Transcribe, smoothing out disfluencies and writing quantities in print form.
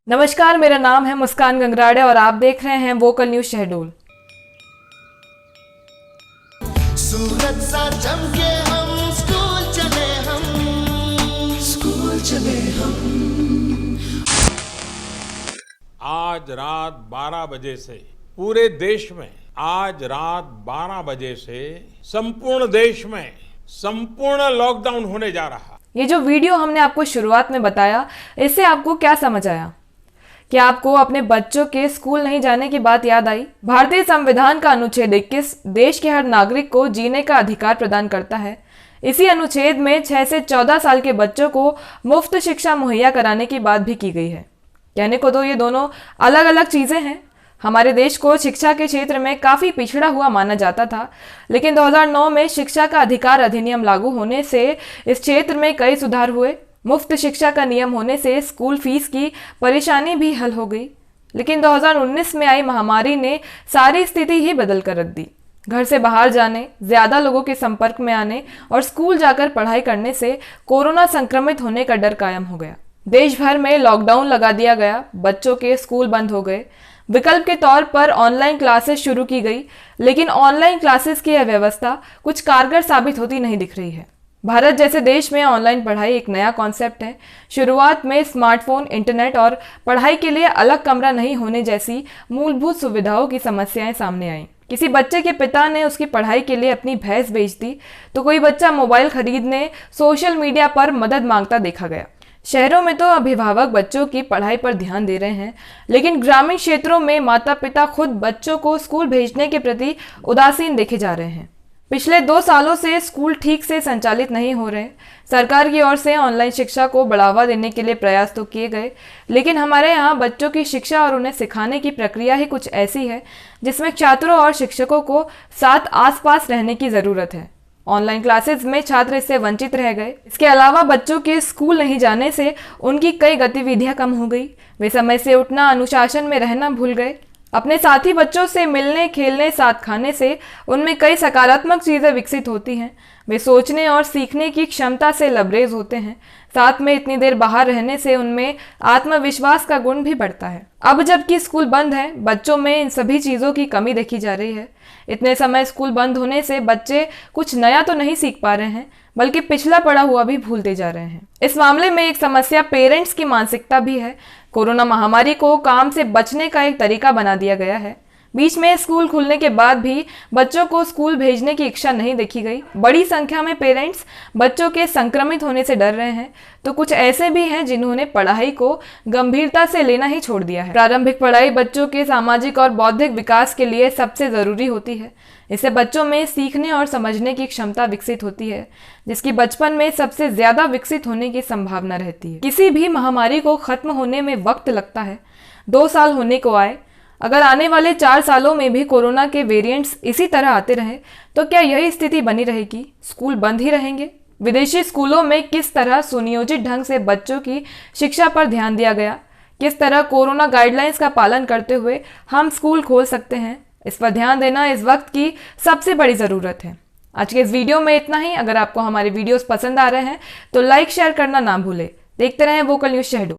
नमस्कार, मेरा नाम है मुस्कान गंगराड़े और आप देख रहे हैं वोकल न्यूज शहडोल। सूरज सा चमके हम स्कूल चले हम। आज रात 12 बजे से पूरे देश में संपूर्ण देश में संपूर्ण लॉकडाउन होने जा रहा। ये जो वीडियो हमने आपको शुरुआत में बताया, इससे आपको क्या समझ आया? क्या आपको अपने बच्चों के स्कूल नहीं जाने की बात याद आई? भारतीय संविधान का अनुच्छेद 21 देश के हर नागरिक को जीने का अधिकार प्रदान करता है। इसी अनुच्छेद में 6 से 14 साल के बच्चों को मुफ्त शिक्षा मुहैया कराने की बात भी की गई है। कहने को तो ये दोनों अलग अलग चीजें हैं। हमारे देश को शिक्षा के क्षेत्र में काफी पिछड़ा हुआ माना जाता था, लेकिन 2009 में शिक्षा का अधिकार अधिनियम लागू होने से इस क्षेत्र में कई सुधार हुए। मुफ्त शिक्षा का नियम होने से स्कूल फीस की परेशानी भी हल हो गई। लेकिन 2019 में आई महामारी ने सारी स्थिति ही बदल कर रख दी। घर से बाहर जाने, ज्यादा लोगों के संपर्क में आने और स्कूल जाकर पढ़ाई करने से कोरोना संक्रमित होने का डर कायम हो गया। देश भर में लॉकडाउन लगा दिया गया, बच्चों के स्कूल बंद हो गए। विकल्प के तौर पर ऑनलाइन क्लासेस शुरू की गई, लेकिन ऑनलाइन क्लासेस की यह व्यवस्था कुछ कारगर साबित होती नहीं दिख रही है। भारत जैसे देश में ऑनलाइन पढ़ाई एक नया कॉन्सेप्ट है। शुरुआत में स्मार्टफोन, इंटरनेट और पढ़ाई के लिए अलग कमरा नहीं होने जैसी मूलभूत सुविधाओं की समस्याएं सामने आईं। किसी बच्चे के पिता ने उसकी पढ़ाई के लिए अपनी भैंस बेच दी, तो कोई बच्चा मोबाइल खरीदने सोशल मीडिया पर मदद मांगता देखा गया। शहरों में तो अभिभावक बच्चों की पढ़ाई पर ध्यान दे रहे हैं, लेकिन ग्रामीण क्षेत्रों में माता पिता खुद बच्चों को स्कूल भेजने के प्रति उदासीन देखे जा रहे हैं। पिछले 2 सालों से स्कूल ठीक से संचालित नहीं हो रहे। सरकार की ओर से ऑनलाइन शिक्षा को बढ़ावा देने के लिए प्रयास तो किए गए, लेकिन हमारे यहाँ बच्चों की शिक्षा और उन्हें सिखाने की प्रक्रिया ही कुछ ऐसी है जिसमें छात्रों और शिक्षकों को साथ आसपास रहने की जरूरत है। ऑनलाइन क्लासेस में छात्र इससे वंचित रह गए। इसके अलावा बच्चों के स्कूल नहीं जाने से उनकी कई गतिविधियां कम हो गई। वे समय से उठना, अनुशासन में रहना भूल गए। अपने साथी बच्चों से मिलने, खेलने, साथ खाने से उनमें कई सकारात्मक चीजें विकसित होती हैं। वे सोचने और सीखने की क्षमता से लबरेज होते हैं। साथ में इतनी देर बाहर रहने से उनमें आत्मविश्वास का गुण भी बढ़ता है। अब जबकि स्कूल बंद है, बच्चों में इन सभी चीजों की कमी देखी जा रही है। इतने समय स्कूल बंद होने से बच्चे कुछ नया तो नहीं सीख पा रहे हैं, बल्कि पिछला पड़ा हुआ भी भूलते जा रहे हैं। इस मामले में एक समस्या पेरेंट्स की मानसिकता भी है। कोरोना महामारी को काम से बचने का एक तरीका बना दिया गया है। बीच में स्कूल खुलने के बाद भी बच्चों को स्कूल भेजने की इच्छा नहीं देखी गई। बड़ी संख्या में पेरेंट्स बच्चों के संक्रमित होने से डर रहे हैं, तो कुछ ऐसे भी हैं जिन्होंने पढ़ाई को गंभीरता से लेना ही छोड़ दिया है। प्रारंभिक पढ़ाई बच्चों के सामाजिक और बौद्धिक विकास के लिए सबसे जरूरी होती है। इससे बच्चों में सीखने और समझने की क्षमता विकसित होती है, जिसकी बचपन में सबसे ज्यादा विकसित होने की संभावना रहती है। किसी भी महामारी को खत्म होने में वक्त लगता है। 2 साल होने को आए। अगर आने वाले 4 सालों में भी कोरोना के वेरिएंट्स इसी तरह आते रहे, तो क्या यही स्थिति बनी रहेगी? स्कूल बंद ही रहेंगे? विदेशी स्कूलों में किस तरह सुनियोजित ढंग से बच्चों की शिक्षा पर ध्यान दिया गया? किस तरह कोरोना गाइडलाइंस का पालन करते हुए हम स्कूल खोल सकते हैं? इस पर ध्यान देना इस वक्त की सबसे बड़ी जरूरत है। आज के इस वीडियो में इतना ही। अगर आपको हमारे वीडियोस पसंद आ रहे हैं तो लाइक शेयर करना ना भूलें। देखते रहें वोकल न्यूज शहडोल।